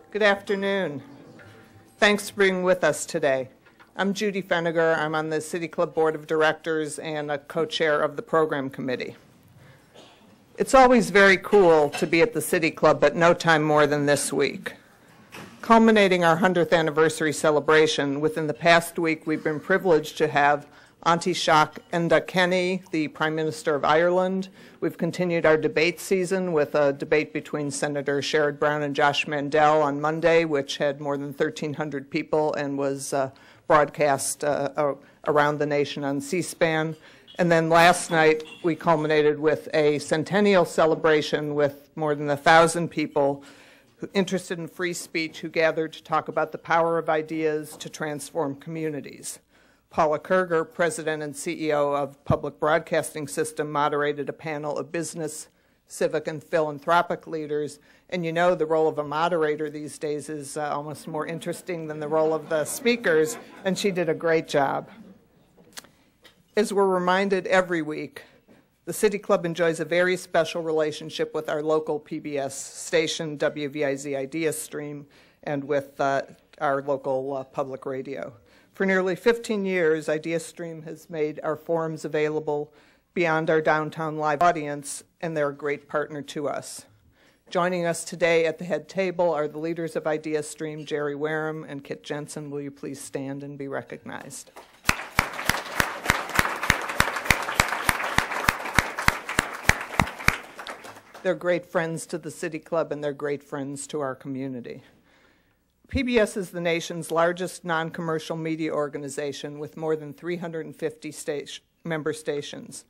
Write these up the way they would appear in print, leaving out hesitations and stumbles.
Good afternoon. Thanks for being with us today. I'm Judy Feniger. I'm on the City Club Board of Directors and a co-chair of the Program Committee. It's always very cool to be at the City Club, but no time more than this week. Culminating our 100th anniversary celebration, within the past week we've been privileged to have Taoiseach Enda Kenny, the Prime Minister of Ireland. We've continued our debate season with a debate between Senator Sherrod Brown and Josh Mandel on Monday, which had more than 1,300 people and was broadcast around the nation on C-SPAN. And then last night we culminated with a centennial celebration with more than 1,000 people interested in free speech who gathered to talk about the power of ideas to transform communities. Paula Kerger, President and CEO of Public Broadcasting System, moderated a panel of business, civic, and philanthropic leaders. And you know the role of a moderator these days is almost more interesting than the role of the speakers, and she did a great job. As we're reminded every week, the City Club enjoys a very special relationship with our local PBS station, WVIZ Idea Stream, and with our local public radio. For nearly 15 years, Idea Stream has made our forums available beyond our downtown live audience, and they're a great partner to us. Joining us today at the head table are the leaders of Idea Stream, Jerry Wareham and Kit Jensen. Will you please stand and be recognized? They're great friends to the City Club, and they're great friends to our community. PBS is the nation's largest non-commercial media organization with more than 350 member stations.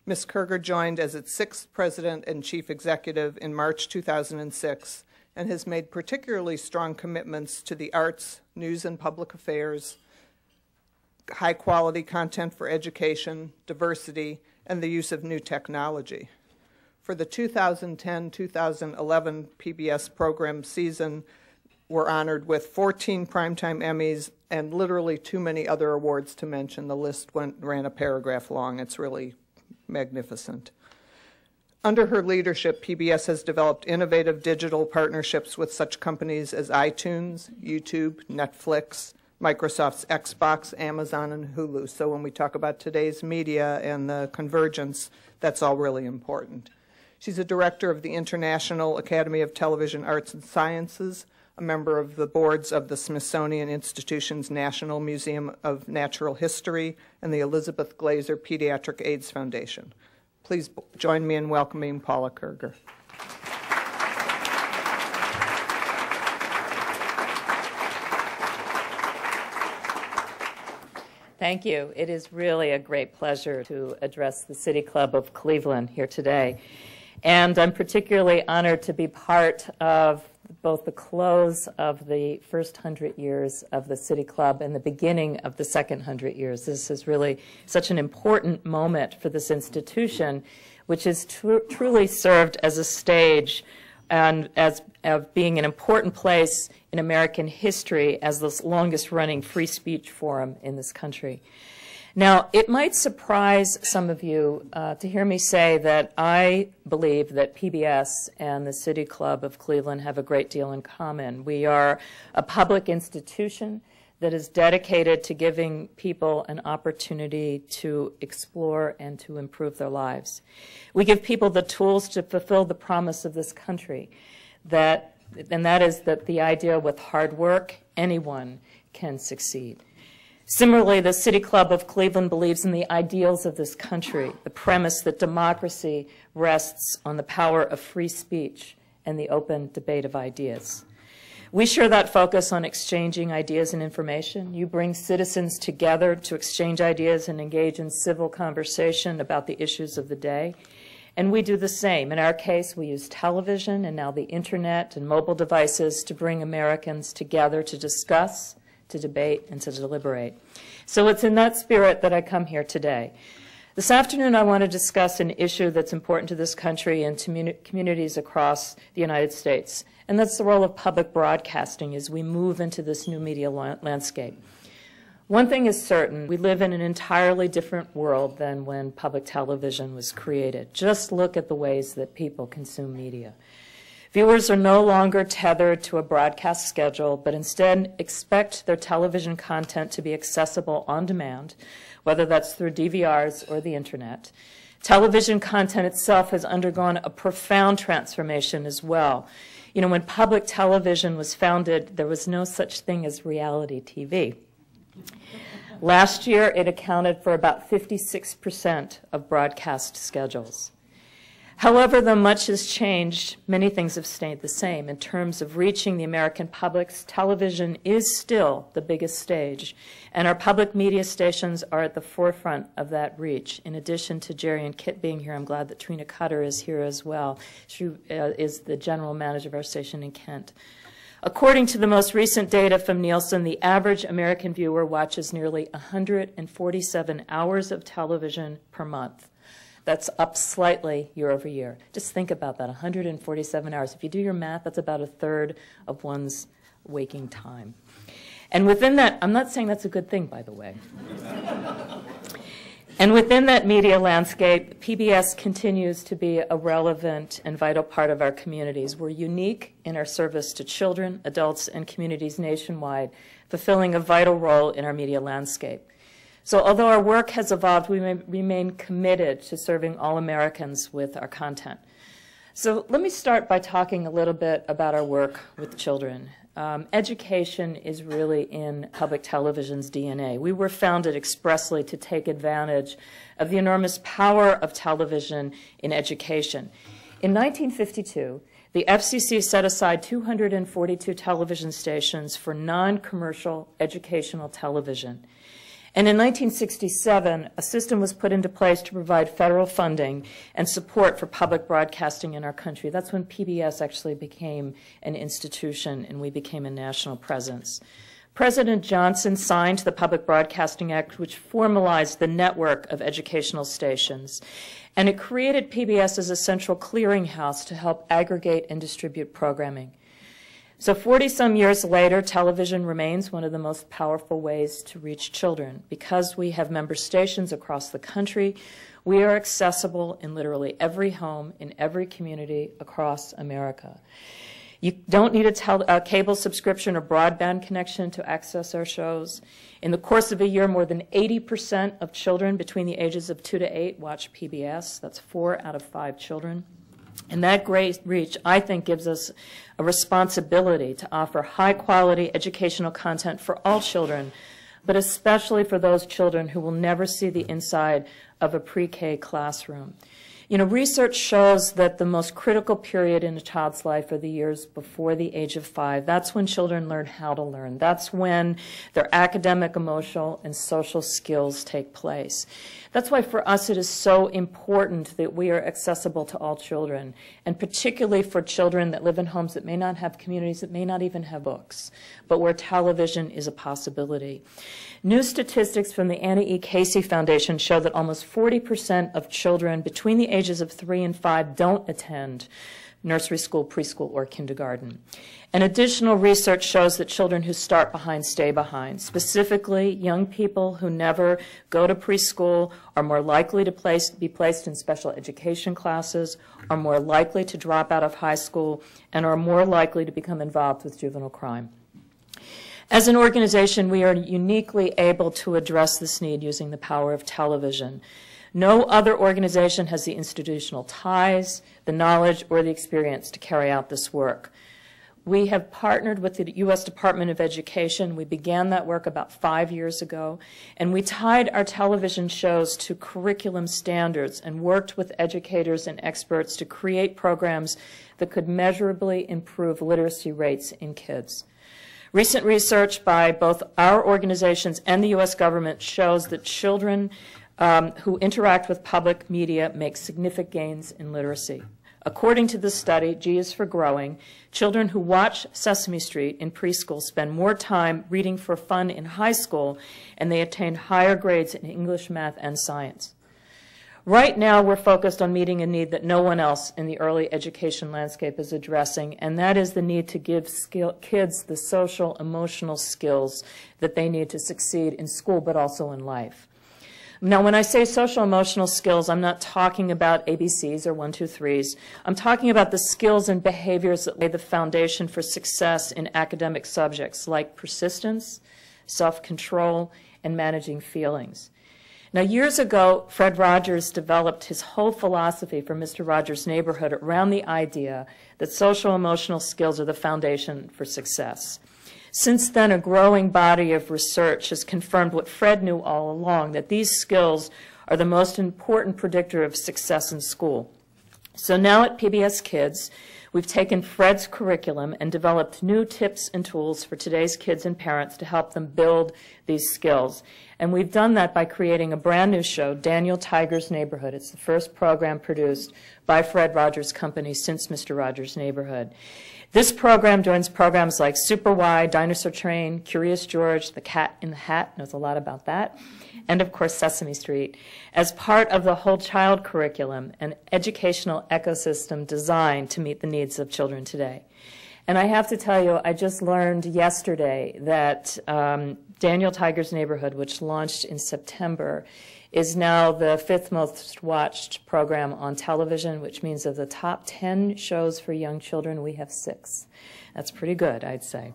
Ms. Kerger joined as its 6th president and chief executive in March 2006 and has made particularly strong commitments to the arts, news and public affairs, high-quality content for education, diversity, and the use of new technology. For the 2010-2011 PBS program season, we're honored with 14 Primetime Emmys and literally too many other awards to mention. The list ran a paragraph long. It's really magnificent. Under her leadership, PBS has developed innovative digital partnerships with such companies as iTunes, YouTube, Netflix, Microsoft's Xbox, Amazon, and Hulu. So when we talk about today's media and the convergence, that's all really important. She's a director of the International Academy of Television Arts and Sciences, a member of the boards of the Smithsonian Institution's National Museum of Natural History and the Elizabeth Glaser Pediatric AIDS Foundation. Please join me in welcoming Paula Kerger. Thank you. It is really a great pleasure to address the City Club of Cleveland here today. And I'm particularly honored to be part of both the close of the first 100 years of the City Club and the beginning of the second 100 years. This is really such an important moment for this institution, which has truly served as a stage and as being an important place in American history as the longest-running free speech forum in this country. Now, it might surprise some of you to hear me say that I believe that PBS and the City Club of Cleveland have a great deal in common. We are a public institution that is dedicated to giving people an opportunity to explore and to improve their lives. We give people the tools to fulfill the promise of this country, and that is that the idea with hard work, anyone can succeed. Similarly, the City Club of Cleveland believes in the ideals of this country, the premise that democracy rests on the power of free speech and the open debate of ideas. We share that focus on exchanging ideas and information. You bring citizens together to exchange ideas and engage in civil conversation about the issues of the day. And we do the same. In our case, we use television and now the internet and mobile devices to bring Americans together to discuss, to debate, and to deliberate. So it's in that spirit that I come here today. This afternoon, I want to discuss an issue that's important to this country and to communities across the United States, and that's the role of public broadcasting as we move into this new media landscape. One thing is certain, we live in an entirely different world than when public television was created. Just look at the ways that people consume media. Viewers are no longer tethered to a broadcast schedule, but instead expect their television content to be accessible on demand, whether that's through DVRs or the internet. Television content itself has undergone a profound transformation as well. You know, when public television was founded, there was no such thing as reality TV. Last year, it accounted for about 56% of broadcast schedules. However, though much has changed, many things have stayed the same. In terms of reaching the American public, television is still the biggest stage, and our public media stations are at the forefront of that reach. In addition to Jerry and Kit being here, I'm glad that Trina Cutter is here as well. She is the general manager of our station in Kent. According to the most recent data from Nielsen, the average American viewer watches nearly 147 hours of television per month. That's up slightly year over year. Just think about that, 147 hours. If you do your math, that's about a third of one's waking time. And within that, I'm not saying that's a good thing, by the way. And within that media landscape, PBS continues to be a relevant and vital part of our communities. We're unique in our service to children, adults, and communities nationwide, fulfilling a vital role in our media landscape. So although our work has evolved, we remain committed to serving all Americans with our content. So let me start by talking a little bit about our work with children. Education is really in public television's DNA. We were founded expressly to take advantage of the enormous power of television in education. In 1952, the FCC set aside 242 television stations for non-commercial educational television. And in 1967, a system was put into place to provide federal funding and support for public broadcasting in our country. That's when PBS actually became an institution and we became a national presence. President Johnson signed the Public Broadcasting Act, which formalized the network of educational stations. And it created PBS as a central clearinghouse to help aggregate and distribute programming. So 40-some years later, television remains one of the most powerful ways to reach children. Because we have member stations across the country, we are accessible in literally every home, in every community across America. You don't need a cable subscription or broadband connection to access our shows. In the course of a year, more than 80% of children between the ages of 2 to 8 watch PBS. That's 4 out of 5 children. And that great reach, I think, gives us a responsibility to offer high-quality educational content for all children, but especially for those children who will never see the inside of a pre-K classroom. You know, research shows that the most critical period in a child's life are the years before the age of 5. That's when children learn how to learn. That's when their academic, emotional, and social skills take place. That's why for us it is so important that we are accessible to all children, and particularly for children that live in homes that may not have communities, that may not even have books, but where television is a possibility. New statistics from the Annie E. Casey Foundation show that almost 40% of children between the ages of 3 and 5 don't attend nursery school, preschool, or kindergarten. And additional research shows that children who start behind stay behind. Specifically, young people who never go to preschool are more likely to be placed in special education classes, are more likely to drop out of high school, and are more likely to become involved with juvenile crime. As an organization, we are uniquely able to address this need using the power of television. No other organization has the institutional ties, the knowledge, or the experience to carry out this work. We have partnered with the U.S. Department of Education. We began that work about 5 years ago, and we tied our television shows to curriculum standards and worked with educators and experts to create programs that could measurably improve literacy rates in kids. Recent research by both our organizations and the U.S. government shows that children who interact with public media make significant gains in literacy. According to this study, G is for growing, children who watch Sesame Street in preschool spend more time reading for fun in high school, and they attain higher grades in English, math, and science. Right now, we're focused on meeting a need that no one else in the early education landscape is addressing, and that is the need to give kids the social, emotional skills that they need to succeed in school, but also in life. Now, when I say social emotional skills, I'm not talking about ABCs or 1, 2, 3s. I'm talking about the skills and behaviors that lay the foundation for success in academic subjects like persistence, self-control, and managing feelings. Now, years ago, Fred Rogers developed his whole philosophy for Mr. Rogers' Neighborhood around the idea that social emotional skills are the foundation for success. Since then, a growing body of research has confirmed what Fred knew all along, that these skills are the most important predictor of success in school. So now at PBS Kids, we've taken Fred's curriculum and developed new tips and tools for today's kids and parents to help them build these skills. And we've done that by creating a brand new show, Daniel Tiger's Neighborhood. It's the first program produced by Fred Rogers' company since Mr. Rogers' Neighborhood. This program joins programs like Super Y, Dinosaur Train, Curious George, The Cat in the Hat, knows a lot about that, and of course Sesame Street, as part of the whole child curriculum, an educational ecosystem designed to meet the needs of children today. And I have to tell you, I just learned yesterday that Daniel Tiger's Neighborhood, which launched in September, is now the 5th most watched program on television, which means of the top 10 shows for young children, we have 6. That's pretty good, I'd say.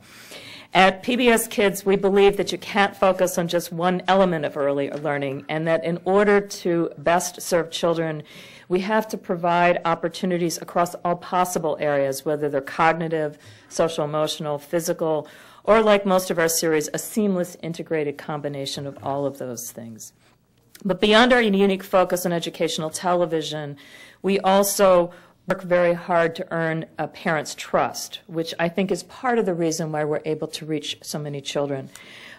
At PBS Kids, we believe that you can't focus on just one element of early learning, and that in order to best serve children, we have to provide opportunities across all possible areas, whether they're cognitive, social, emotional, physical, or like most of our series, a seamless integrated combination of all of those things. But beyond our unique focus on educational television, we also work very hard to earn a parent's trust, which I think is part of the reason why we're able to reach so many children.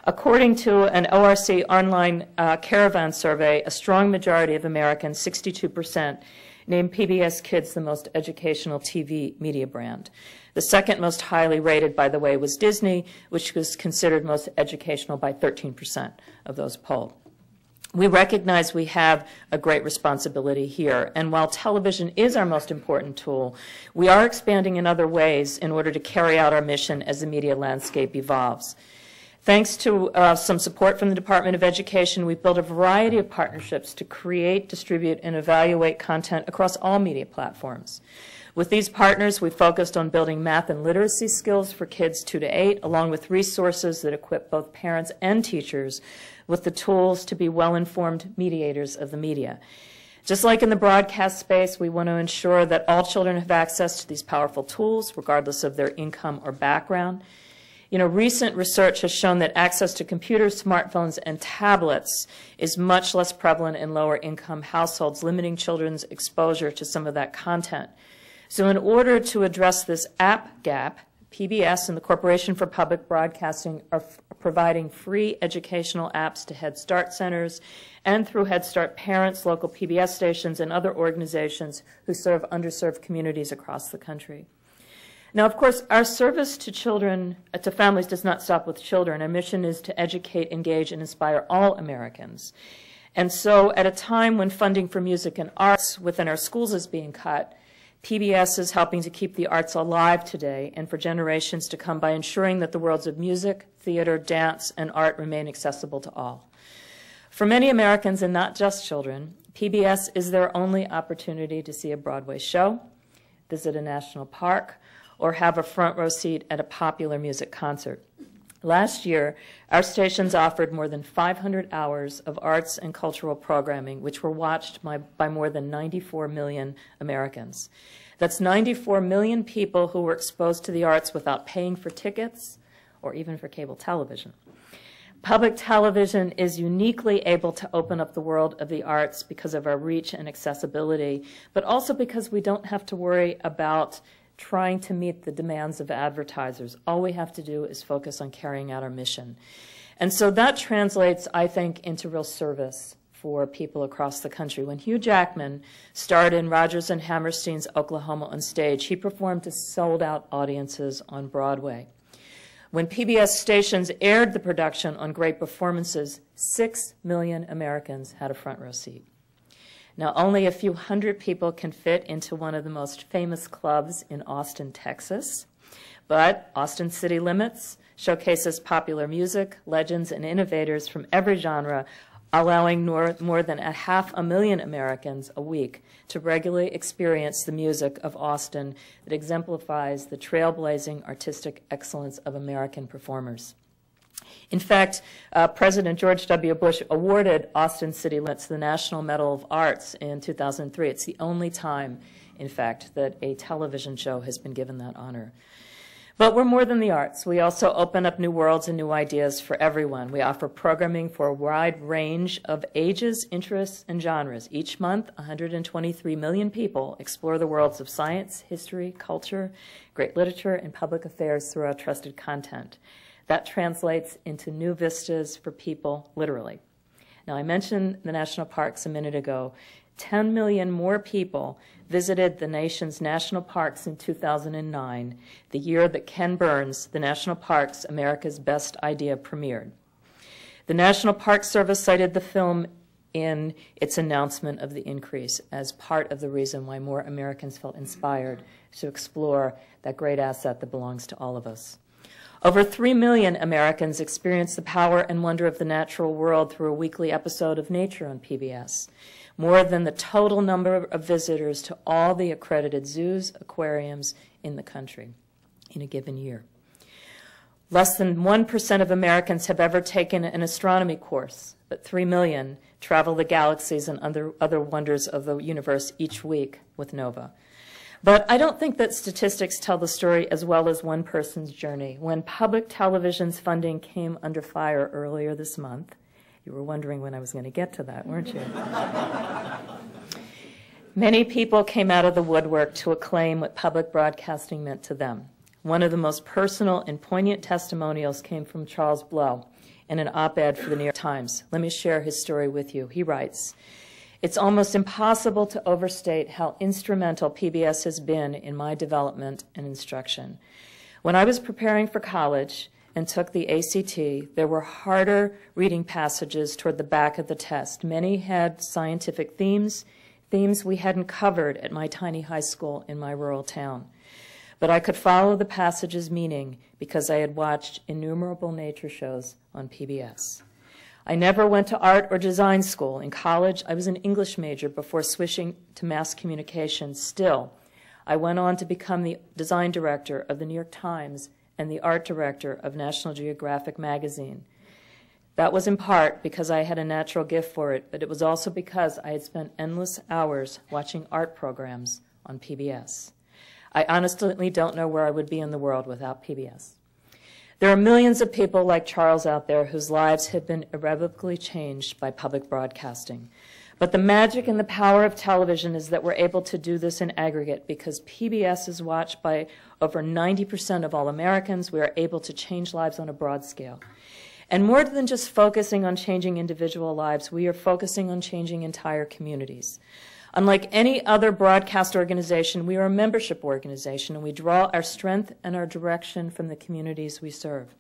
According to an ORC online caravan survey, a strong majority of Americans, 62%, named PBS Kids the most educational TV media brand. The second most highly rated, by the way, was Disney, which was considered most educational by 13% of those polled. We recognize we have a great responsibility here, and while television is our most important tool, we are expanding in other ways in order to carry out our mission as the media landscape evolves. Thanks to some support from the Department of Education, we've built a variety of partnerships to create, distribute, and evaluate content across all media platforms. With these partners, we focused on building math and literacy skills for kids 2 to 8, along with resources that equip both parents and teachers with the tools to be well-informed mediators of the media. Just like in the broadcast space, we want to ensure that all children have access to these powerful tools, regardless of their income or background. You know, recent research has shown that access to computers, smartphones, and tablets is much less prevalent in lower-income households, limiting children's exposure to some of that content. So in order to address this app gap, PBS and the Corporation for Public Broadcasting are providing free educational apps to Head Start centers and through Head Start parents, local PBS stations, and other organizations who serve underserved communities across the country. Now, of course, our service to children, to families, does not stop with children. Our mission is to educate, engage, and inspire all Americans. And so at a time when funding for music and arts within our schools is being cut, PBS is helping to keep the arts alive today and for generations to come by ensuring that the worlds of music, theater, dance, and art remain accessible to all. For many Americans, and not just children, PBS is their only opportunity to see a Broadway show, visit a national park, or have a front row seat at a popular music concert. Last year, our stations offered more than 500 hours of arts and cultural programming, which were watched by more than 94 million Americans. That's 94 million people who were exposed to the arts without paying for tickets or even for cable television. Public television is uniquely able to open up the world of the arts because of our reach and accessibility, but also because we don't have to worry about trying to meet the demands of advertisers. All we have to do is focus on carrying out our mission. And so that translates, I think, into real service for people across the country. When Hugh Jackman starred in Rodgers and Hammerstein's Oklahoma on stage, he performed to sold-out audiences on Broadway. When PBS stations aired the production on great performances, 6 million Americans had a front row seat. Now, only a few hundred people can fit into one of the most famous clubs in Austin, Texas, but Austin City Limits showcases popular music, legends, and innovators from every genre, allowing more than 500,000 Americans a week to regularly experience the music of Austin that exemplifies the trailblazing artistic excellence of American performers. In fact, President George W. Bush awarded Austin City Limits the National Medal of Arts in 2003. It's the only time, in fact, that a television show has been given that honor. But we're more than the arts. We also open up new worlds and new ideas for everyone. We offer programming for a wide range of ages, interests, and genres. Each month, 123 million people explore the worlds of science, history, culture, great literature, and public affairs through our trusted content. That translates into new vistas for people, literally. Now, I mentioned the national parks a minute ago. 10 million more people visited the nation's national parks in 2009, the year that Ken Burns' The National Parks, America's Best Idea premiered. The National Park Service cited the film in its announcement of the increase as part of the reason why more Americans felt inspired to explore that great asset that belongs to all of us. Over 3 million Americans experience the power and wonder of the natural world through a weekly episode of Nature on PBS, more than the total number of visitors to all the accredited zoos, aquariums in the country in a given year. Less than 1% of Americans have ever taken an astronomy course, but 3 million travel the galaxies and other wonders of the universe each week with NOVA. But I don't think that statistics tell the story as well as one person's journey. When public television's funding came under fire earlier this month, you were wondering when I was going to get to that, weren't you? Many people came out of the woodwork to acclaim what public broadcasting meant to them. One of the most personal and poignant testimonials came from Charles Blow in an op-ed for the New York Times. Let me share his story with you. He writes, "It's almost impossible to overstate how instrumental PBS has been in my development and instruction. When I was preparing for college and took the ACT, there were harder reading passages toward the back of the test. Many had scientific themes we hadn't covered at my tiny high school in my rural town. But I could follow the passage's meaning because I had watched innumerable nature shows on PBS. I never went to art or design school. In college, I was an English major before switching to mass communication. Still, I went on to become the design director of the New York Times and the art director of National Geographic magazine. That was in part because I had a natural gift for it, but it was also because I had spent endless hours watching art programs on PBS. I honestly don't know where I would be in the world without PBS. There are millions of people like Charles out there whose lives have been irrevocably changed by public broadcasting. But the magic and the power of television is that we're able to do this in aggregate because PBS is watched by over 90% of all Americans. We are able to change lives on a broad scale. And more than just focusing on changing individual lives, we are focusing on changing entire communities. Unlike any other broadcast organization, we are a membership organization, and we draw our strength and our direction from the communities we serve.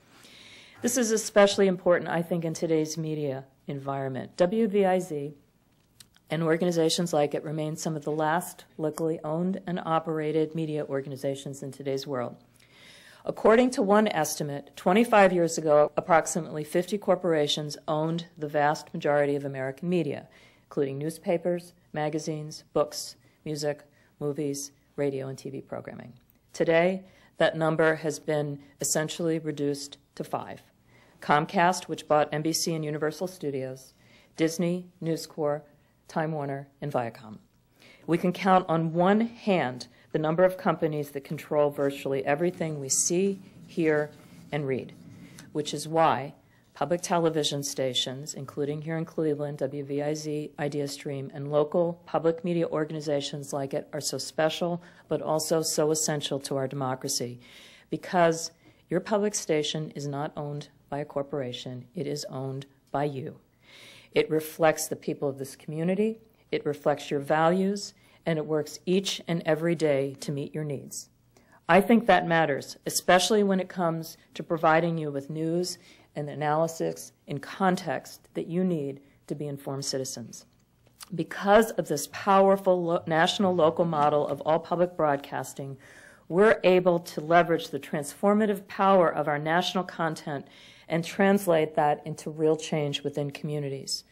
This is especially important, I think, in today's media environment. WVIZ and organizations like it remain some of the last locally owned and operated media organizations in today's world. According to one estimate, 25 years ago, approximately 50 corporations owned the vast majority of American media, including newspapers, magazines, books, music, movies, radio, and TV programming. Today, that number has been essentially reduced to 5. Comcast, which bought NBC and Universal Studios, Disney, News Corp, Time Warner, and Viacom. We can count on one hand the number of companies that control virtually everything we see, hear, and read, which is why public television stations, including here in Cleveland, WVIZ, IdeaStream, and local public media organizations like it are so special, but also so essential to our democracy, because your public station is not owned by a corporation, it is owned by you. It reflects the people of this community, it reflects your values, and it works each and every day to meet your needs. I think that matters, especially when it comes to providing you with news and analysis in context that you need to be informed citizens. Because of this powerful national local model of all public broadcasting, we're able to leverage the transformative power of our national content and translate that into real change within communities.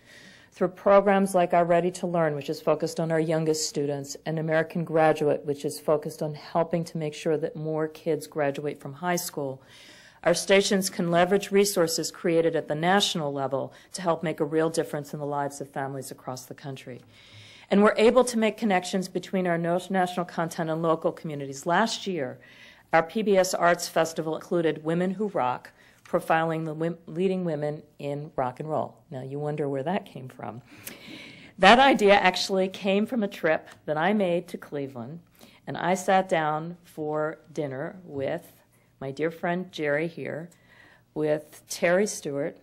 through programs like our Ready to Learn, which is focused on our youngest students, and American Graduate, which is focused on helping to make sure that more kids graduate from high school. Our stations can leverage resources created at the national level to help make a real difference in the lives of families across the country. And we're able to make connections between our national content and local communities. Last year, our PBS Arts Festival included Women Who Rock, profiling the leading women in rock and roll. Now, you wonder where that came from. That idea actually came from a trip that I made to Cleveland, and I sat down for dinner with my dear friend Jerry here, with Terry Stewart,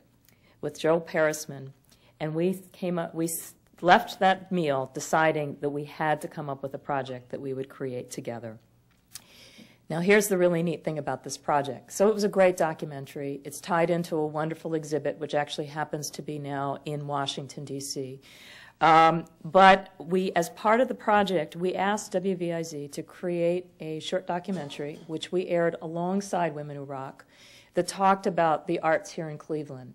with Joel Parisman, and we left that meal deciding that we had to come up with a project that we would create together. Now, here's the really neat thing about this project. So it was a great documentary. It's tied into a wonderful exhibit, which actually happens to be now in Washington, D.C. But we, as part of the project, we asked WVIZ to create a short documentary, which we aired alongside Women Who Rock, that talked about the arts here in Cleveland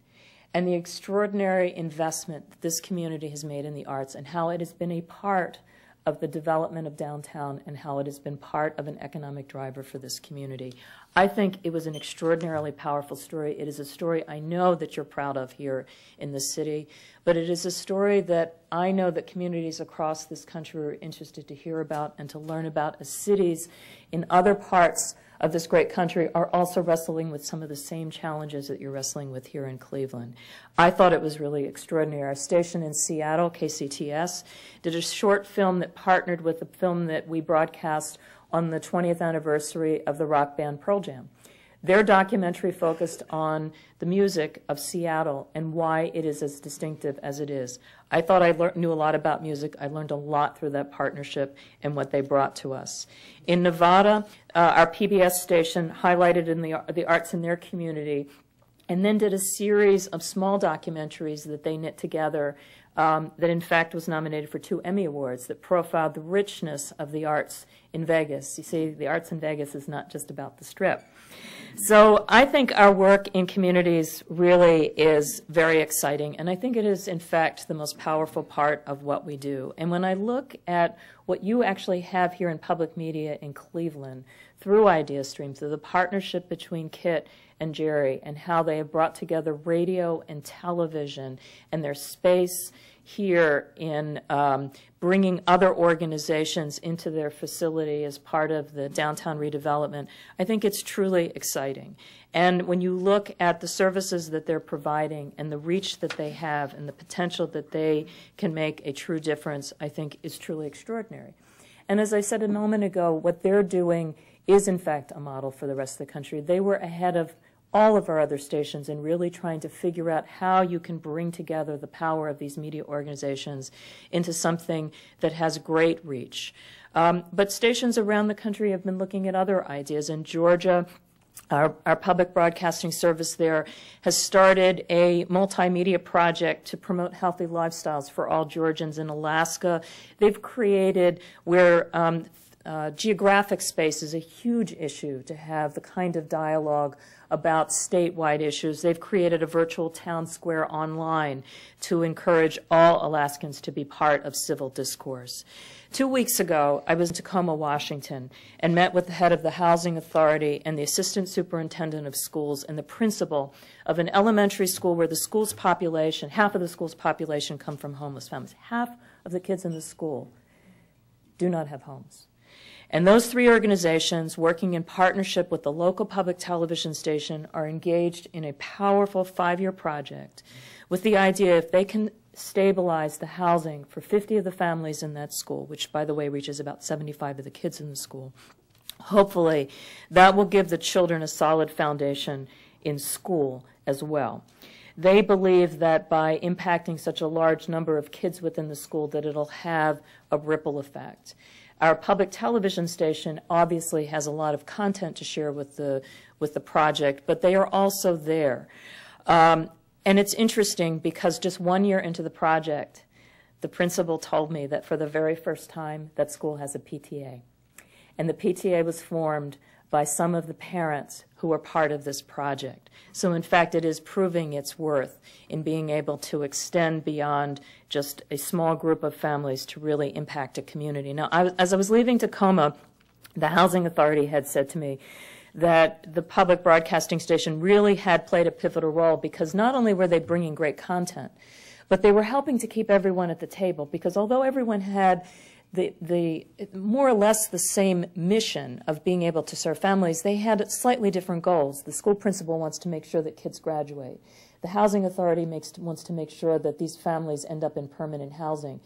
and the extraordinary investment that this community has made in the arts and how it has been a part of the development of downtown and how it has been part of an economic driver for this community. I think it was an extraordinarily powerful story. It is a story I know that you're proud of here in the city, but it is a story that I know that communities across this country are interested to hear about and to learn about, as cities in other parts of this great country are also wrestling with some of the same challenges that you're wrestling with here in Cleveland. I thought it was really extraordinary. Our station in Seattle, KCTS, did a short film that partnered with a film that we broadcast on the 20th anniversary of the rock band Pearl Jam. Their documentary focused on the music of Seattle and why it is as distinctive as it is. I thought I knew a lot about music. I learned a lot through that partnership and what they brought to us. In Nevada, our PBS station highlighted in the arts in their community and then did a series of small documentaries that they knit together that in fact was nominated for 2 Emmy Awards that profiled the richness of the arts in Vegas. You see, the arts in Vegas is not just about the Strip. So I think our work in communities really is very exciting, and I think it is, in fact, the most powerful part of what we do. And when I look at what you actually have here in public media in Cleveland through Idea Stream, through the partnership between Kit and Jerry, and how they have brought together radio and television and their space here in bringing other organizations into their facility as part of the downtown redevelopment, I think it's truly exciting. And when you look at the services that they're providing and the reach that they have and the potential that they can make a true difference, I think is truly extraordinary. And as I said a moment ago, what they're doing is in fact a model for the rest of the country. They were ahead of all of our other stations in really trying to figure out how you can bring together the power of these media organizations into something that has great reach. But stations around the country have been looking at other ideas. In Georgia, our public broadcasting service there has started a multimedia project to promote healthy lifestyles for all Georgians. In Alaska, they've created where geographic space is a huge issue to have the kind of dialogue about statewide issues. They've created a virtual town square online to encourage all Alaskans to be part of civil discourse. 2 weeks ago, I was in Tacoma, Washington, and met with the head of the Housing Authority and the assistant superintendent of schools and the principal of an elementary school where the school's population, half of the school's population come from homeless families. Half of the kids in the school do not have homes. And those 3 organizations, working in partnership with the local public television station, are engaged in a powerful 5-year project with the idea if they can stabilize the housing for 50 of the families in that school, which, by the way, reaches about 75 of the kids in the school, hopefully that will give the children a solid foundation in school as well. They believe that by impacting such a large number of kids within the school that it'll have a ripple effect. Our public television station obviously has a lot of content to share with the project, but they are also there. And it's interesting because just 1 year into the project, the principal told me that for the very first time that school has a PTA. And the PTA was formed by some of the parents who are part of this project. So in fact, it is proving its worth in being able to extend beyond just a small group of families to really impact a community. Now, as I was leaving Tacoma, the Housing Authority had said to me that the public broadcasting station really had played a pivotal role, because not only were they bringing great content, but they were helping to keep everyone at the table, because although everyone had the more or less the same mission of being able to serve families, they had slightly different goals. The school principal wants to make sure that kids graduate. The Housing Authority wants to make sure that these families end up in permanent housing.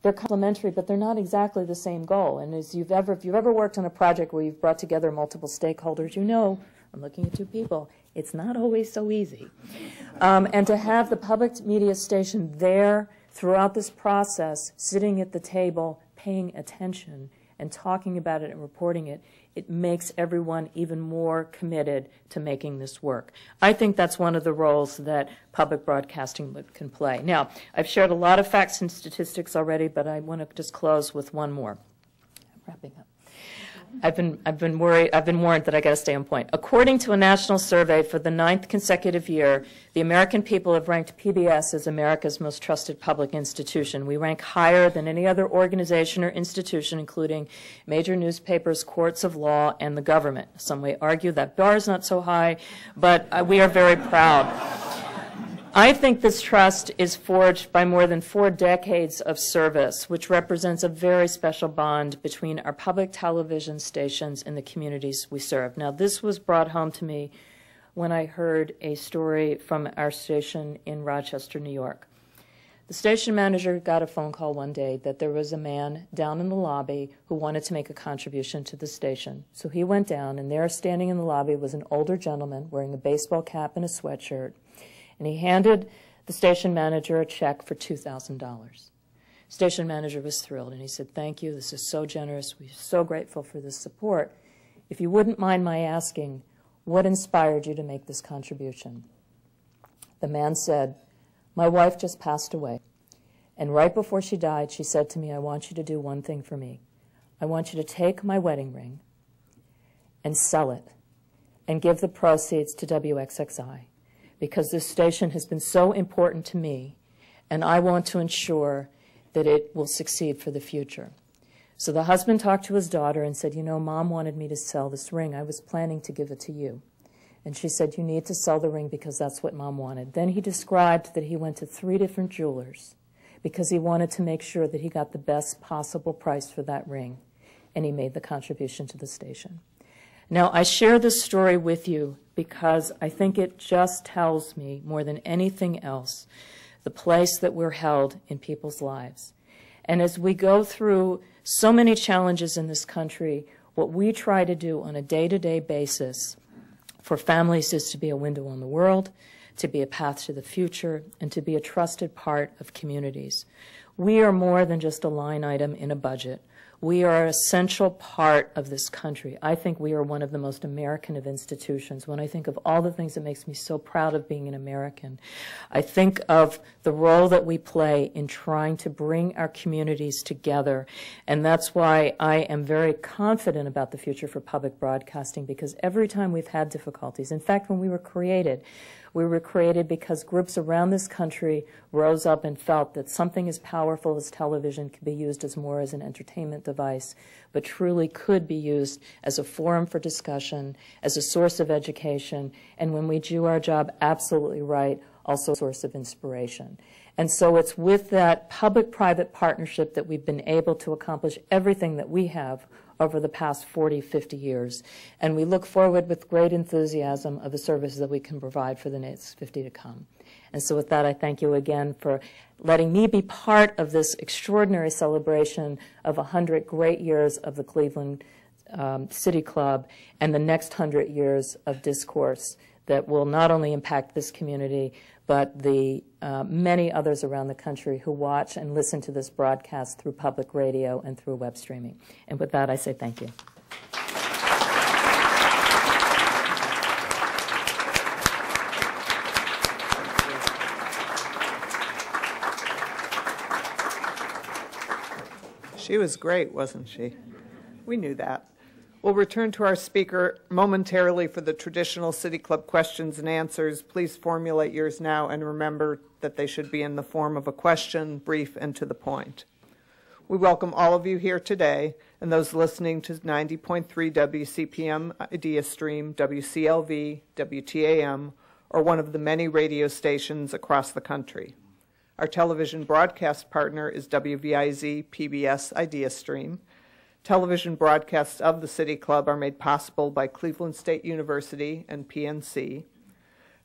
They're complementary, but they're not exactly the same goal. And if you've ever worked on a project where you've brought together multiple stakeholders, you know, I'm looking at two people, it's not always so easy. And to have the public media station there throughout this process, sitting at the table, paying attention and talking about it and reporting it, it makes everyone even more committed to making this work. I think that's one of the roles that public broadcasting can play. Now, I've shared a lot of facts and statistics already, but I want to just close with one more. I'm wrapping up. I've been warned that I got to stay on point. According to a national survey for the 9th consecutive year, the American people have ranked PBS as America's most trusted public institution. We rank higher than any other organization or institution, including major newspapers, courts of law, and the government. Some may argue that bar is not so high, but we are very proud. I think this trust is forged by more than 4 decades of service, which represents a very special bond between our public television stations and the communities we serve. Now, this was brought home to me when I heard a story from our station in Rochester, New York. The station manager got a phone call one day that there was a man down in the lobby who wanted to make a contribution to the station. So he went down, and there standing in the lobby was an older gentleman wearing a baseball cap and a sweatshirt. And he handed the station manager a check for $2,000. Station manager was thrilled, and he said, "Thank you, this is so generous, we're so grateful for this support. If you wouldn't mind my asking, what inspired you to make this contribution?" The man said, "My wife just passed away, and right before she died, she said to me, I want you to do one thing for me. I want you to take my wedding ring and sell it and give the proceeds to WXXI. Because this station has been so important to me, and I want to ensure that it will succeed for the future." So the husband talked to his daughter and said, "You know, Mom wanted me to sell this ring. I was planning to give it to you." And she said, "You need to sell the ring because that's what Mom wanted." Then he described that he went to 3 different jewelers because he wanted to make sure that he got the best possible price for that ring, and he made the contribution to the station. Now, I share this story with you because I think it just tells me, more than anything else, the place that we're held in people's lives. And as we go through so many challenges in this country, what we try to do on a day-to-day basis for families is to be a window on the world, to be a path to the future, and to be a trusted part of communities. We are more than just a line item in a budget. We are an essential part of this country. I think we are one of the most American of institutions. When I think of all the things that makes me so proud of being an American, I think of the role that we play in trying to bring our communities together. And that's why I am very confident about the future for public broadcasting, because every time we've had difficulties, in fact, when we were created because groups around this country rose up and felt that something as powerful as television could be used as more as an entertainment device, but truly could be used as a forum for discussion, as a source of education, and when we do our job absolutely right, also a source of inspiration. And so it's with that public-private partnership that we've been able to accomplish everything that we have over the past 40, 50 years. And we look forward with great enthusiasm of the services that we can provide for the next 50 to come. And so with that, I thank you again for letting me be part of this extraordinary celebration of 100 great years of the Cleveland City Club and the next 100 years of discourse that will not only impact this community, but the many others around the country who watch and listen to this broadcast through public radio and through web streaming. And with that, I say thank you. She was great, wasn't she? We knew that. We'll return to our speaker momentarily for the traditional City Club questions and answers. Please formulate yours now and remember that they should be in the form of a question, brief, and to the point. We welcome all of you here today and those listening to 90.3 WCPM Idea Stream, WCLV, WTAM, or one of the many radio stations across the country. Our television broadcast partner is WVIZ PBS Idea Stream. Television broadcasts of the City Club are made possible by Cleveland State University and PNC.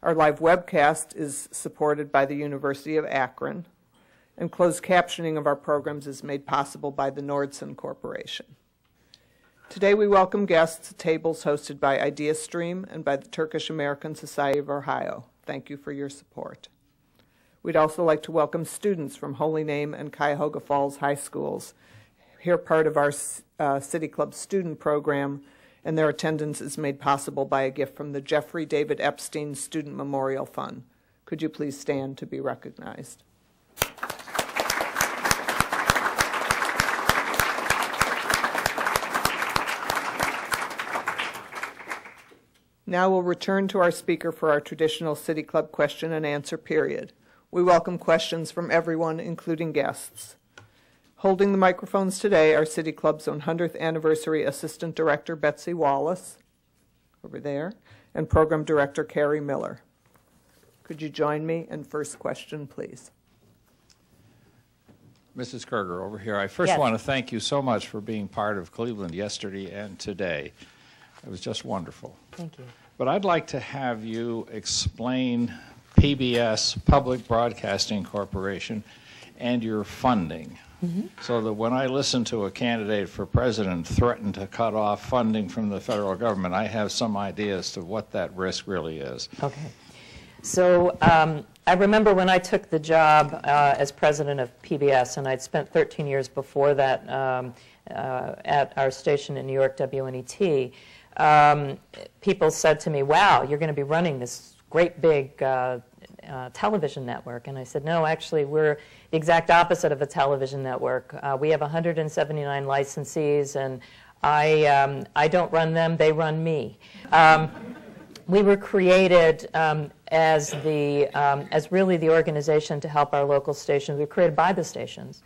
Our live webcast is supported by the University of Akron, and closed captioning of our programs is made possible by the Nordson Corporation. Today we welcome guests at tables hosted by IdeaStream and by the Turkish American Society of Ohio. Thank you for your support. We'd also like to welcome students from Holy Name and Cuyahoga Falls High Schools. Here part of our City Club student program, and their attendance is made possible by a gift from the Jeffrey David Epstein Student Memorial Fund. Could you please stand to be recognized? Now we'll return to our speaker for our traditional City Club question and answer period. We welcome questions from everyone, including guests. Holding the microphones today are City Club's 100th Anniversary Assistant Director Betsy Wallace, over there, and Program Director Carrie Miller. Could you join me? And first question, please. Mrs. Kerger, over here. I first want to thank you so much for being part of Cleveland yesterday and today. It was just wonderful. Thank you. But I'd like to have you explain PBS, Public Broadcasting Corporation, and your funding. So that when I listen to a candidate for president threaten to cut off funding from the federal government, I have some idea as to what that risk really is. Okay. So I remember when I took the job as president of PBS, and I'd spent 13 years before that at our station in New York, WNET, people said to me, wow, you're going to be running this great big television network. And I said, no, actually, we're the exact opposite of a television network. We have 179 licensees, and I don't run them, they run me. We were created as really the organization to help our local stations. We were created by the stations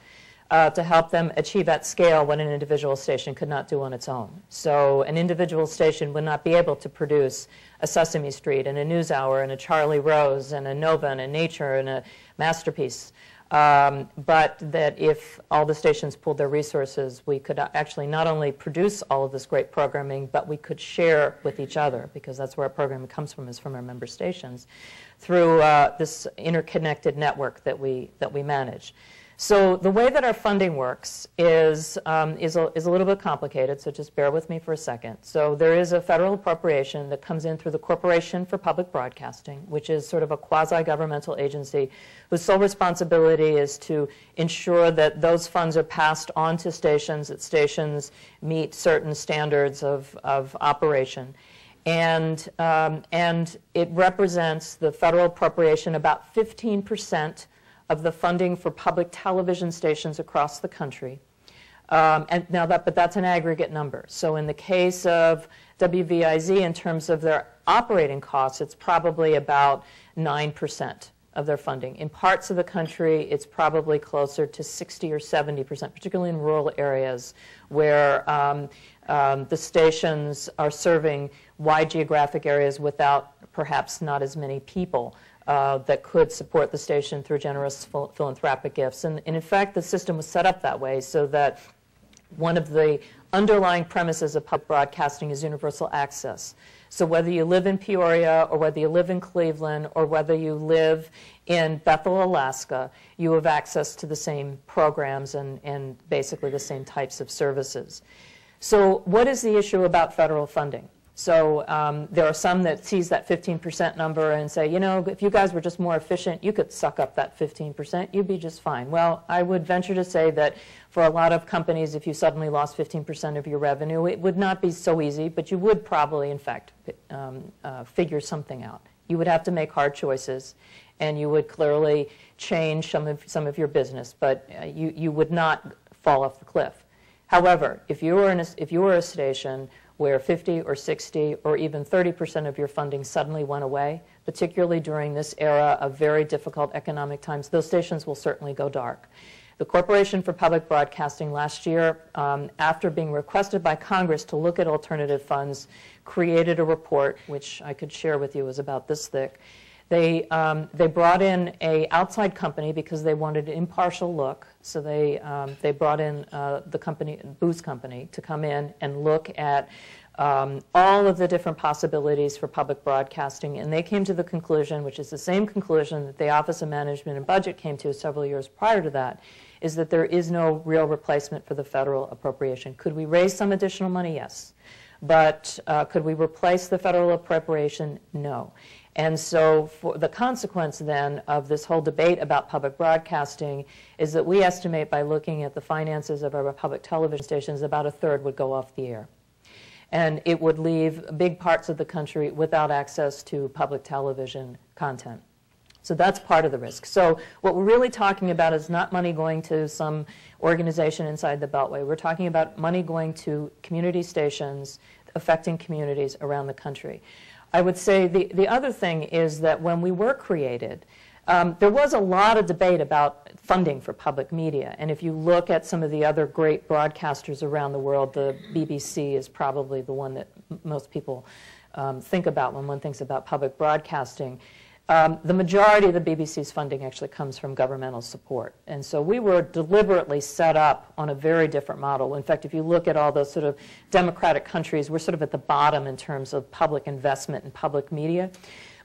to help them achieve at scale what an individual station could not do on its own. So an individual station would not be able to produce a Sesame Street and a NewsHour and a Charlie Rose and a Nova and a Nature and a Masterpiece. But that if all the stations pooled their resources, we could actually not only produce all of this great programming, but we could share with each other, because that's where our programming comes from, is from our member stations, through this interconnected network that we manage. So the way that our funding works is a little bit complicated, so just bear with me for a second. So there is a federal appropriation that comes in through the Corporation for Public Broadcasting, which is sort of a quasi-governmental agency whose sole responsibility is to ensure that those funds are passed on to stations, that stations meet certain standards of operation. And it represents the federal appropriation about 15% of the funding for public television stations across the country. But that's an aggregate number. So in the case of WVIZ, in terms of their operating costs, it's probably about 9% of their funding. In parts of the country, it's probably closer to 60 or 70%, particularly in rural areas where the stations are serving wide geographic areas without perhaps not as many people that could support the station through generous philanthropic gifts. And in fact, the system was set up that way so that one of the underlying premises of public broadcasting is universal access. So whether you live in Peoria or whether you live in Cleveland or whether you live in Bethel, Alaska, you have access to the same programs and basically the same types of services. So what is the issue about federal funding? So there are some that sees that 15% number and say, you know, if you guys were just more efficient, you could suck up that 15%, you'd be just fine. Well, I would venture to say that for a lot of companies, if you suddenly lost 15% of your revenue, it would not be so easy, but you would probably, in fact, figure something out. You would have to make hard choices, and you would clearly change some of your business, but you would not fall off the cliff. However, if you were a station where 50 or 60 or even 30% of your funding suddenly went away, particularly during this era of very difficult economic times, those stations will certainly go dark. The Corporation for Public Broadcasting last year, after being requested by Congress to look at alternative funds, created a report, which I could share with you, is about this thick. They brought in an outside company because they wanted an impartial look. So they brought in the company, Booz Company, to come in and look at all of the different possibilities for public broadcasting. And they came to the conclusion, which is the same conclusion that the Office of Management and Budget came to several years prior to that, is that there is no real replacement for the federal appropriation. Could we raise some additional money? Yes. But could we replace the federal appropriation? No. And so for the consequence then of this whole debate about public broadcasting is that we estimate, by looking at the finances of our public television stations, about a third would go off the air. And it would leave big parts of the country without access to public television content. So that's part of the risk. So what we're really talking about is not money going to some organization inside the Beltway. We're talking about money going to community stations affecting communities around the country. I would say the other thing is that when we were created, there was a lot of debate about funding for public media. And if you look at some of the other great broadcasters around the world, the BBC is probably the one that most people think about when one thinks about public broadcasting. The majority of the BBC's funding actually comes from governmental support. And so we were deliberately set up on a very different model. In fact, if you look at all those sort of democratic countries, we're sort of at the bottom in terms of public investment in public media.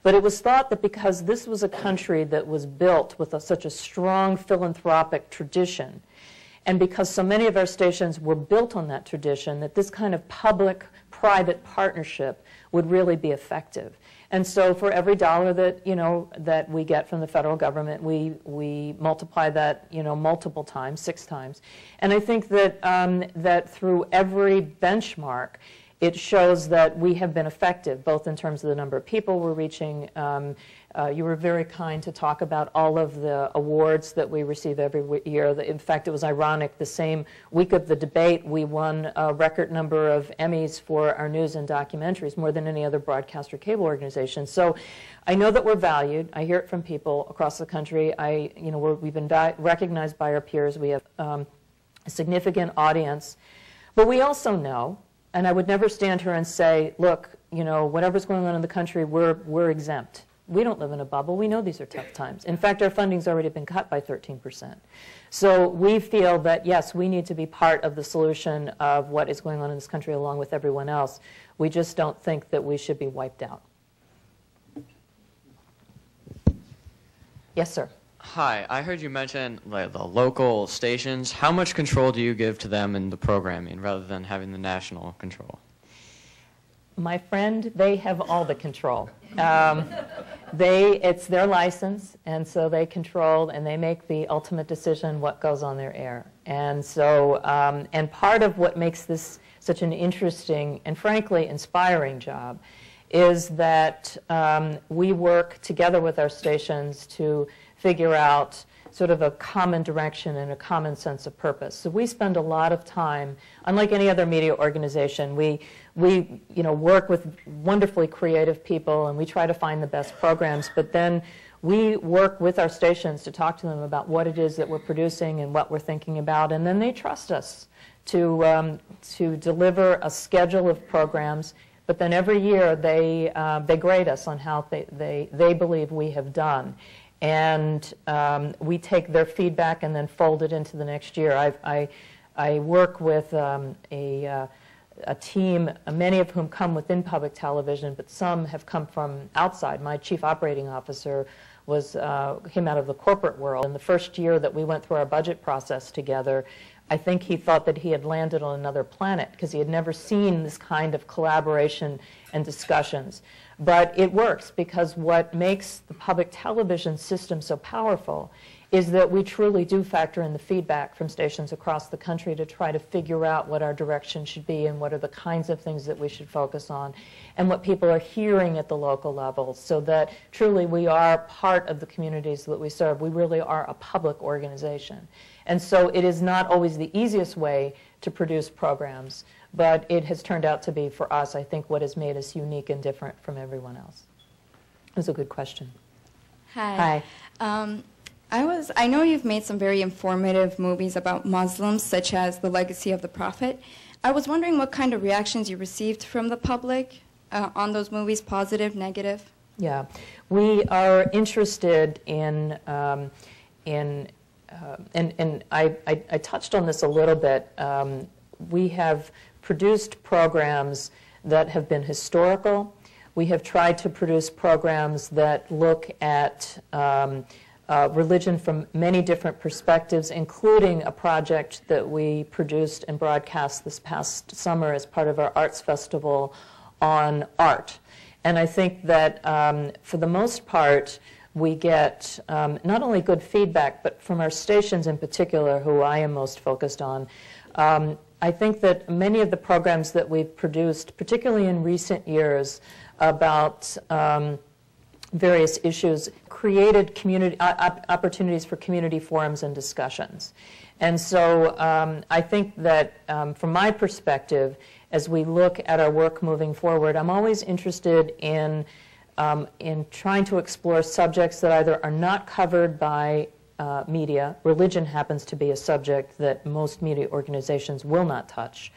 But it was thought that because this was a country that was built with such a strong philanthropic tradition, and because so many of our stations were built on that tradition, that this kind of public-private partnership would really be effective. And so for every dollar that, that we get from the federal government, we multiply that, multiple times, 6 times. And I think that, that through every benchmark, it shows that we have been effective, both in terms of the number of people we're reaching. You were very kind to talk about all of the awards that we receive every year. In fact, it was ironic. The same week of the debate, we won a record number of Emmys for our news and documentaries, more than any other broadcast or cable organization. So I know that we're valued. I hear it from people across the country. We've been recognized by our peers. We have a significant audience. But we also know, and I would never stand here and say, look, whatever's going on in the country, we're exempt. We don't live in a bubble. We know these are tough times. In fact, our funding's already been cut by 13%. So we feel that, yes, we need to be part of the solution of what is going on in this country along with everyone else. We just don't think that we should be wiped out. Yes, sir. Hi, I heard you mention the local stations. How much control do you give to them in the programming rather than having the national control? My friend, they have all the control. It's their license, and so they control and they make the ultimate decision what goes on their air. And so, and part of what makes this such an interesting and frankly inspiring job is that we work together with our stations to figure out sort of a common direction and a common sense of purpose. So we spend a lot of time, unlike any other media organization, we work with wonderfully creative people and we try to find the best programs, but then we work with our stations to talk to them about what it is that we're producing and what we're thinking about, and then they trust us to deliver a schedule of programs. But then every year they grade us on how they believe we have done. And we take their feedback and then fold it into the next year. I work with a team, many of whom come within public television, but some have come from outside. My chief operating officer came out of the corporate world. And the first year that we went through our budget process together, I think he thought that he had landed on another planet because he had never seen this kind of collaboration and discussions. But it works because what makes the public television system so powerful is that we truly do factor in the feedback from stations across the country to try to figure out what our direction should be and what are the kinds of things that we should focus on and what people are hearing at the local level, so that truly we are part of the communities that we serve. We really are a public organization. And so it is not always the easiest way to produce programs, but it has turned out to be, for us, I think, what has made us unique and different from everyone else. It was a good question. Hi. I know you've made some very informative movies about Muslims, such as The Legacy of the Prophet. I was wondering what kind of reactions you received from the public on those movies, positive, negative? Yeah, we are interested in and I touched on this a little bit. We have produced programs that have been historical. We have tried to produce programs that look at religion from many different perspectives, including a project that we produced and broadcast this past summer as part of our arts festival on art. And I think that for the most part, we get not only good feedback, but from our stations in particular, who I am most focused on. I think that many of the programs that we've produced, particularly in recent years, about various issues, created community opportunities for community forums and discussions. And so I think that from my perspective, as we look at our work moving forward, I'm always interested in trying to explore subjects that either are not covered by media. Religion happens to be a subject that most media organizations will not touch.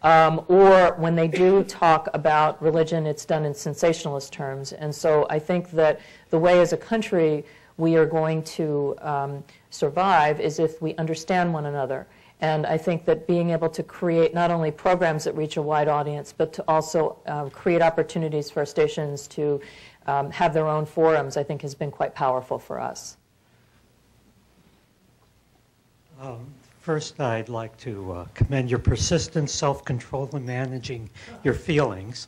Or when they do talk about religion, it's done in sensationalist terms. And so I think that the way as a country we are going to survive is if we understand one another. And I think that being able to create not only programs that reach a wide audience, but to also create opportunities for our stations to have their own forums, I think has been quite powerful for us. First, I'd like to commend your persistent self-control in managing your feelings.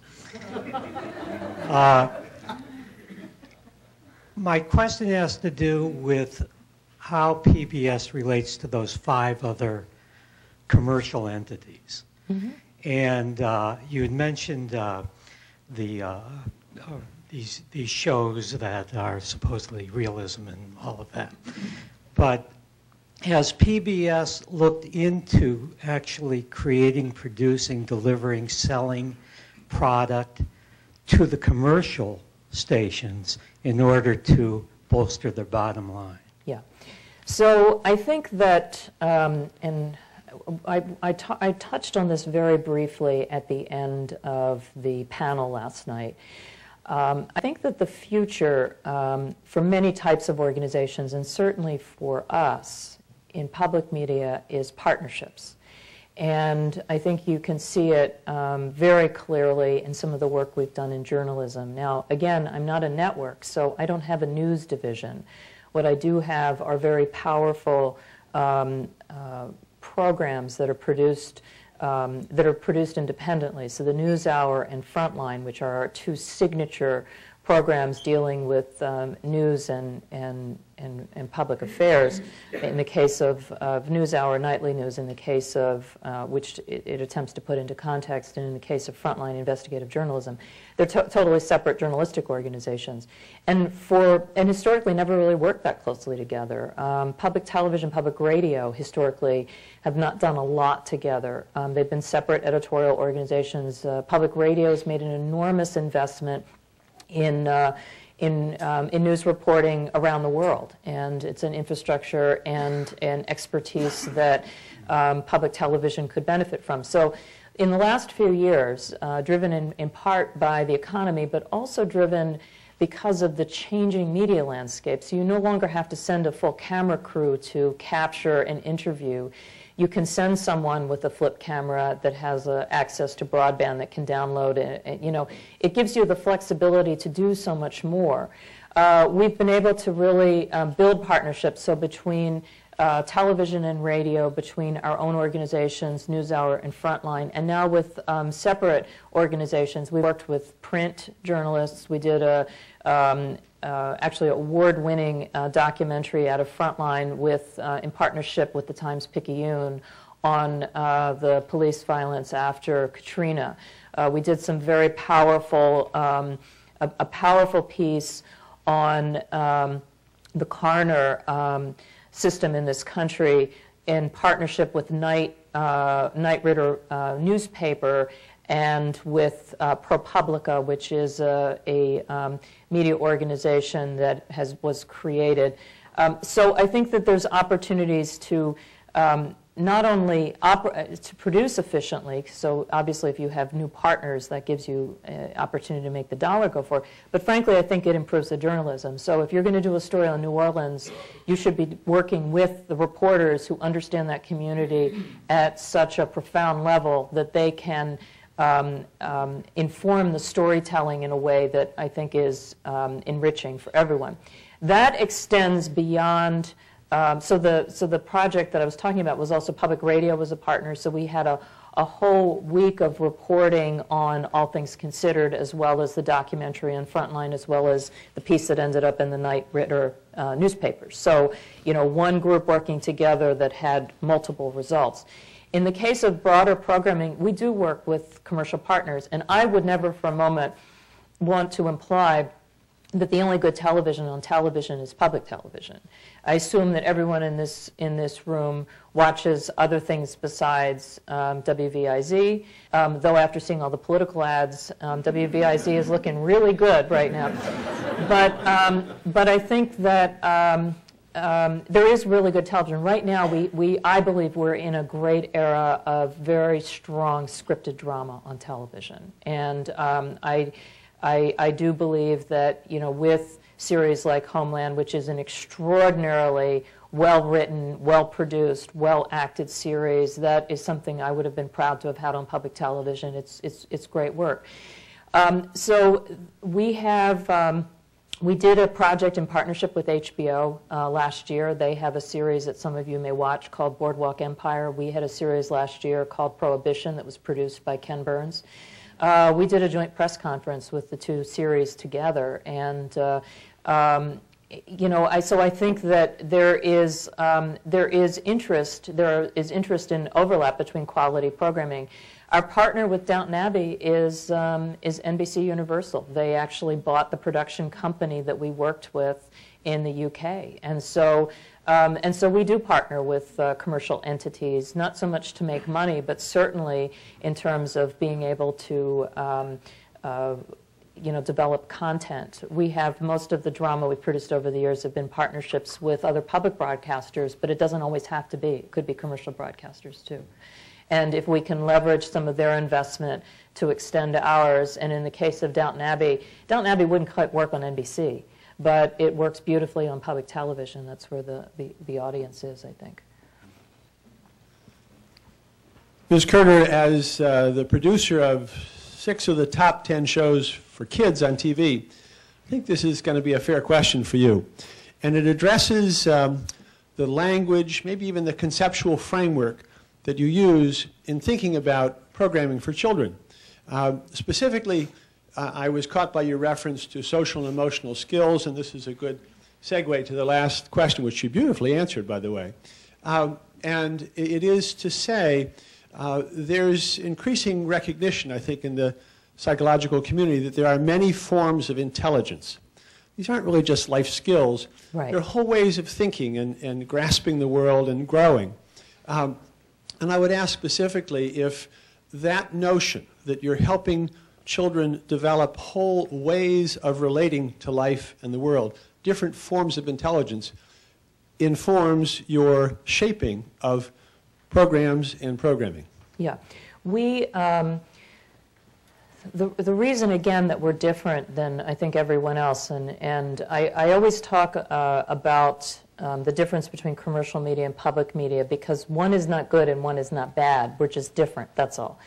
My question has to do with how PBS relates to those 5 other commercial entities. Mm-hmm. And you had mentioned these shows that are supposedly realism and all of that. But has PBS looked into actually creating, producing, delivering, selling product to the commercial stations in order to bolster their bottom line? Yeah. So I think that, and I touched on this very briefly at the end of the panel last night. I think that the future for many types of organizations, and certainly for us in public media, is partnerships. And I think you can see it very clearly in some of the work we've done in journalism. Now, again, I'm not a network, so I don't have a news division. What I do have are very powerful programs that are produced independently. So the NewsHour and Frontline, which are our 2 signature programs dealing with news and public affairs. In the case of NewsHour, nightly news, in the case of which it attempts to put into context, and in the case of Frontline, investigative journalism. They're totally separate journalistic organizations, and historically never really worked that closely together. Public television, public radio, historically have not done a lot together. They've been separate editorial organizations. Public radio has made an enormous investment in news reporting around the world, and it's an infrastructure and an expertise that public television could benefit from. So in the last few years, driven in part by the economy, but also driven because of the changing media landscape, so you no longer have to send a full camera crew to capture an interview. You can send someone with a flip camera that has access to broadband that can download it. You know, it gives you the flexibility to do so much more. We've been able to really build partnerships, so between television and radio, between our own organizations, NewsHour and Frontline, and now with separate organizations. We worked with print journalists. We did actually award-winning documentary out of Frontline in partnership with the Times-Picayune on the police violence after Katrina. We did some very powerful, a powerful piece on the coroner system in this country in partnership with Knight Ridder newspaper and with ProPublica, which is a media organization that was created. So I think that there's opportunities to not only to produce efficiently, so obviously if you have new partners, that gives you an opportunity to make the dollar go for it, but frankly I think it improves the journalism. So if you're going to do a story on New Orleans, you should be working with the reporters who understand that community at such a profound level that they can inform the storytelling in a way that I think is enriching for everyone. That extends beyond. So the project that I was talking about was also Public Radio was a partner. So we had a whole week of reporting on All Things Considered, as well as the documentary on Frontline, as well as the piece that ended up in the Knight Ridder newspapers. So one group working together that had multiple results. In the case of broader programming, we do work with commercial partners, and I would never for a moment want to imply that the only good television on television is public television. I assume that everyone in this room watches other things besides WVIZ, though after seeing all the political ads, WVIZ is looking really good right now. But I think that there is really good television. Right now, I believe we're in a great era of very strong scripted drama on television. And I do believe that, with series like Homeland, which is an extraordinarily well-written, well-produced, well-acted series, that is something I would have been proud to have had on public television. It's great work. So we have, we did a project in partnership with HBO last year. They have a series that some of you may watch called Boardwalk Empire. We had a series last year called Prohibition that was produced by Ken Burns. We did a joint press conference with the two series together, and so I think that there is interest in overlap between quality programming. Our partner with Downton Abbey is NBC Universal. They actually bought the production company that we worked with in the UK, and so we do partner with commercial entities, not so much to make money, but certainly in terms of being able to develop content. We have most of the drama we've produced over the years have been partnerships with other public broadcasters, but it doesn't always have to be. It could be commercial broadcasters too. And if we can leverage some of their investment to extend ours, and in the case of Downton Abbey wouldn't quite work on NBC. But it works beautifully on public television. That's where the audience is, I think. Ms. Kerger, as the producer of 6 of the top 10 shows for kids on TV, I think this is going to be a fair question for you. And it addresses the language, maybe even the conceptual framework that you use in thinking about programming for children. Specifically, I was caught by your reference to social and emotional skills, and this is a good segue to the last question, which you beautifully answered, by the way. And it is to say there's increasing recognition, I think, in the psychological community that there are many forms of intelligence. These aren't really just life skills. Right. They're whole ways of thinking and grasping the world and growing. And I would ask specifically if that notion that you're helping children develop whole ways of relating to life and the world, different forms of intelligence, informs your shaping of programs and programming. Yeah. We, the reason, again, that we're different than I think everyone else, and I always talk about the difference between commercial media and public media, because one is not good and one is not bad. We're just different, that's all.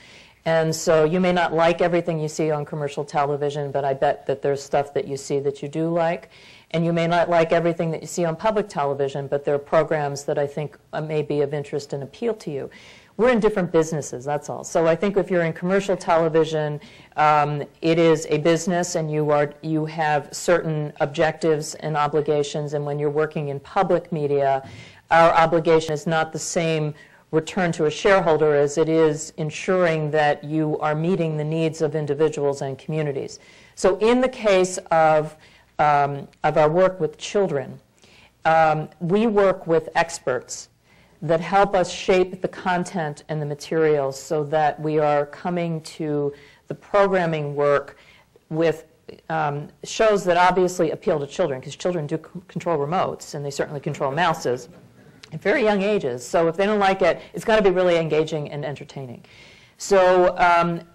And so you may not like everything you see on commercial television, but I bet that there's stuff that you see that you do like. And you may not like everything that you see on public television, but there are programs that I think may be of interest and appeal to you. We're in different businesses, that's all. So I think if you're in commercial television, it is a business and you have certain objectives and obligations, and when you're working in public media, our obligation is not the same return to a shareholder as it is ensuring that you are meeting the needs of individuals and communities. So in the case of our work with children, we work with experts that help us shape the content and the materials so that we are coming to the programming work with shows that obviously appeal to children, because children do control remotes, and they certainly control mouses at very young ages. So if they don't like it, it's got to be really engaging and entertaining. So,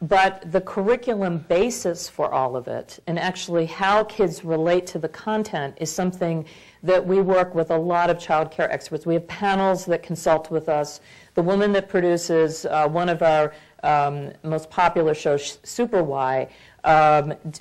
but the curriculum basis for all of it, and actually how kids relate to the content, is something that we work with a lot of child care experts. We have panels that consult with us. The woman that produces one of our most popular shows, Super Y,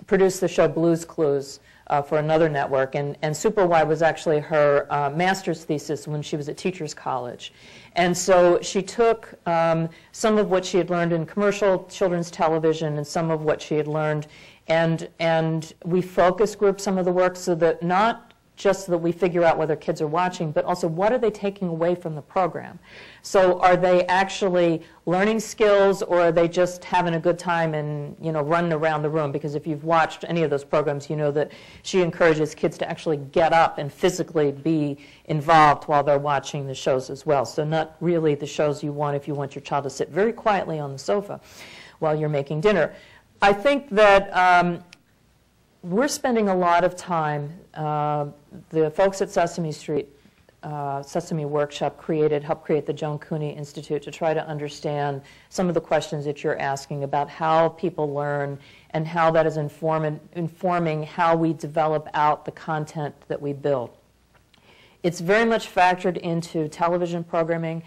produced the show Blue's Clues for another network, and Super Y was actually her master's thesis when she was at Teachers College. And so she took some of what she had learned in commercial children's television and some of what she had learned, and we focus group some of the work so that not just so that we figure out whether kids are watching, but also what are they taking away from the program. So are they actually learning skills, or are they just having a good time and, you know, running around the room? Because if you've watched any of those programs, you know that she encourages kids to actually get up and physically be involved while they're watching the shows as well. So not really the shows you want if you want your child to sit very quietly on the sofa while you're making dinner. I think that we're spending a lot of time, the folks at Sesame Street, Sesame Workshop helped create the Joan Cooney Institute to try to understand some of the questions that you're asking about how people learn and how that is informing how we develop out the content that we build. It's very much factored into television programming,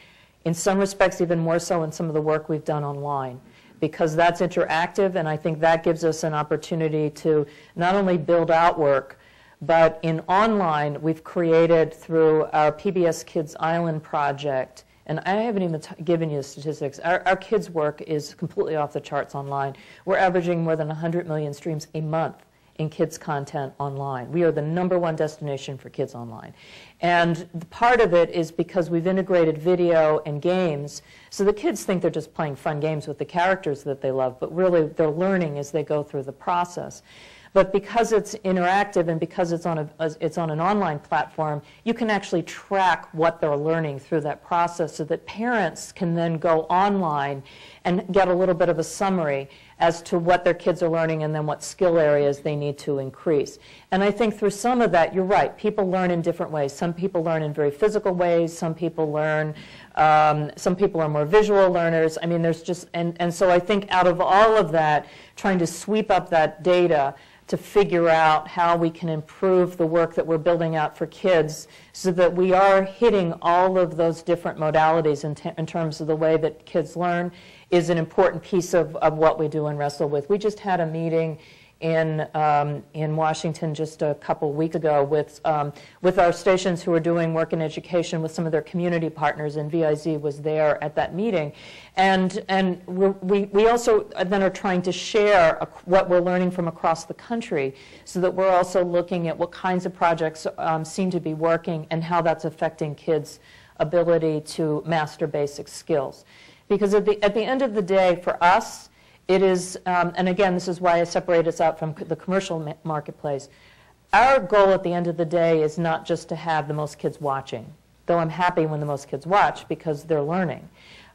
in some respects even more so in some of the work we've done online, because that's interactive, and I think that gives us an opportunity to not only build out work, but in online, we've created through our PBS Kids Island project, and I haven't even given you the statistics. Our kids' work is completely off the charts online. We're averaging more than 100 million streams a month in kids' content online. We are the #1 destination for kids online. And part of it is because we've integrated video and games, so the kids think they're just playing fun games with the characters that they love, but really they're learning as they go through the process. But because it's interactive and because it's on an online platform, you can actually track what they're learning through that process so that parents can then go online and get a little bit of a summary as to what their kids are learning and then what skill areas they need to increase. And I think through some of that, you're right, people learn in different ways. Some people learn in very physical ways, some people learn, some people are more visual learners. I mean, there's just, and so I think out of all of that, trying to sweep up that data to figure out how we can improve the work that we're building out for kids so that we are hitting all of those different modalities in terms of the way that kids learn is an important piece of what we do and wrestle with. We just had a meeting in Washington just a couple weeks ago with our stations who are doing work in education with some of their community partners, and VIZ was there at that meeting. And we also then are trying to share what we're learning from across the country so that we're also looking at what kinds of projects seem to be working and how that's affecting kids' ability to master basic skills. Because at the end of the day, for us, it is, and again, this is why I separate us out from the commercial marketplace. Our goal at the end of the day is not just to have the most kids watching, though I'm happy when the most kids watch because they're learning.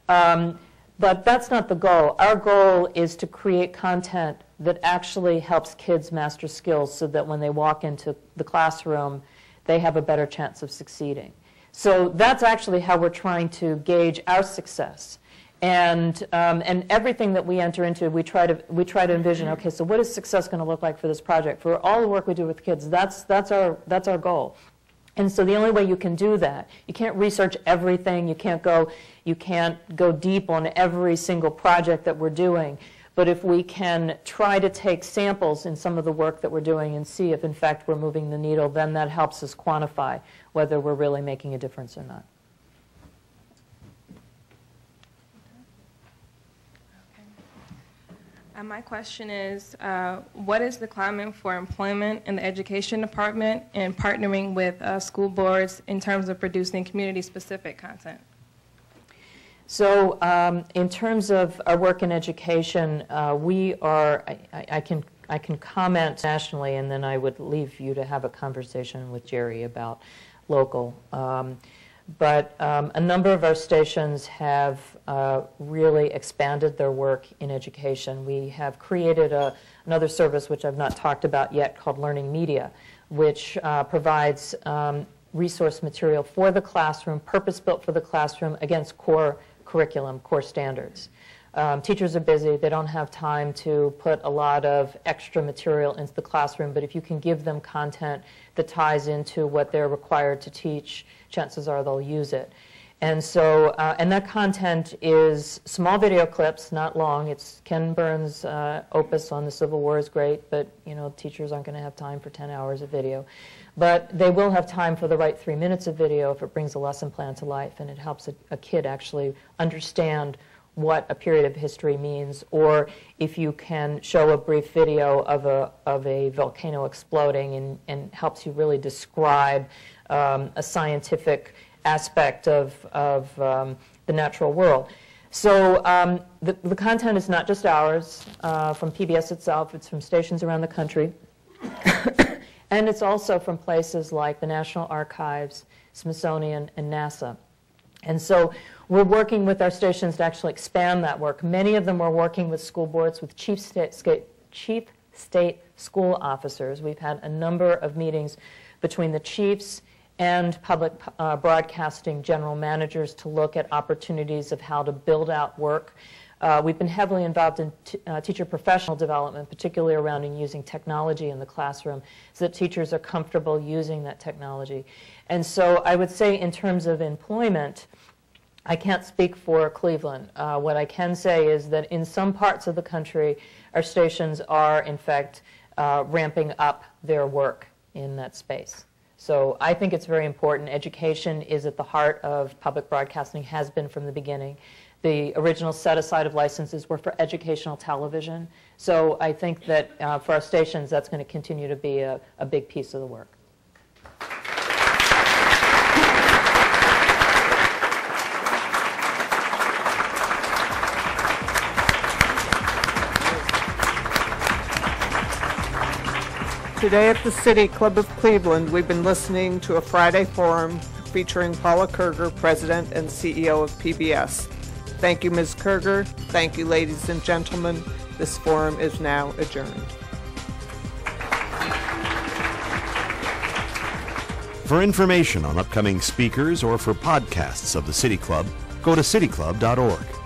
But that's not the goal. Our goal is to create content that actually helps kids master skills so that when they walk into the classroom, they have a better chance of succeeding. So that's actually how we're trying to gauge our success. And everything that we enter into, we try to envision. Okay, so what is success going to look like for this project? For all the work we do with kids, that's our goal. And so the only way you can do that, you can't research everything. You can't go deep on every single project that we're doing. But if we can try to take samples in some of the work that we're doing and see if in fact we're moving the needle, then that helps us quantify whether we're really making a difference or not. My question is, what is the climate for employment in the education department and partnering with school boards in terms of producing community-specific content? So in terms of our work in education, we are, I can comment nationally, and then I would leave you to have a conversation with Jerry about local. But a number of our stations have really expanded their work in education. We have created another service, which I've not talked about yet, called Learning Media, which provides resource material for the classroom, purpose-built for the classroom against core curriculum, core standards. Teachers are busy. They don't have time to put a lot of extra material into the classroom, but if you can give them content that ties into what they're required to teach, chances are they'll use it. And so, and that content is small video clips, not long. It's Ken Burns' opus on the Civil War is great, but you know, teachers aren't going to have time for 10 hours of video. But they will have time for the right 3 minutes of video if it brings a lesson plan to life and it helps a kid actually understand what a period of history means, or if you can show a brief video of a volcano exploding and helps you really describe a scientific aspect of the natural world. So the content is not just ours from PBS itself, it's from stations around the country. And it's also from places like the National Archives, Smithsonian, and NASA. And so we're working with our stations to actually expand that work. Many of them are working with school boards, with chief state school officers. We've had a number of meetings between the chiefs and public broadcasting general managers to look at opportunities of how to build out work. We've been heavily involved in teacher professional development, particularly around using technology in the classroom, so that teachers are comfortable using that technology. And so I would say in terms of employment, I can't speak for Cleveland. What I can say is that in some parts of the country, our stations are, in fact, ramping up their work in that space. So I think it's very important. Education is at the heart of public broadcasting, has been from the beginning. The original set-aside of licenses were for educational television. So I think that for our stations, that's going to continue to be a big piece of the work. Today at the City Club of Cleveland, we've been listening to a Friday forum featuring Paula Kerger, President and CEO of PBS. Thank you, Ms. Kerger. Thank you, ladies and gentlemen. This forum is now adjourned. For information on upcoming speakers or for podcasts of the City Club, go to cityclub.org.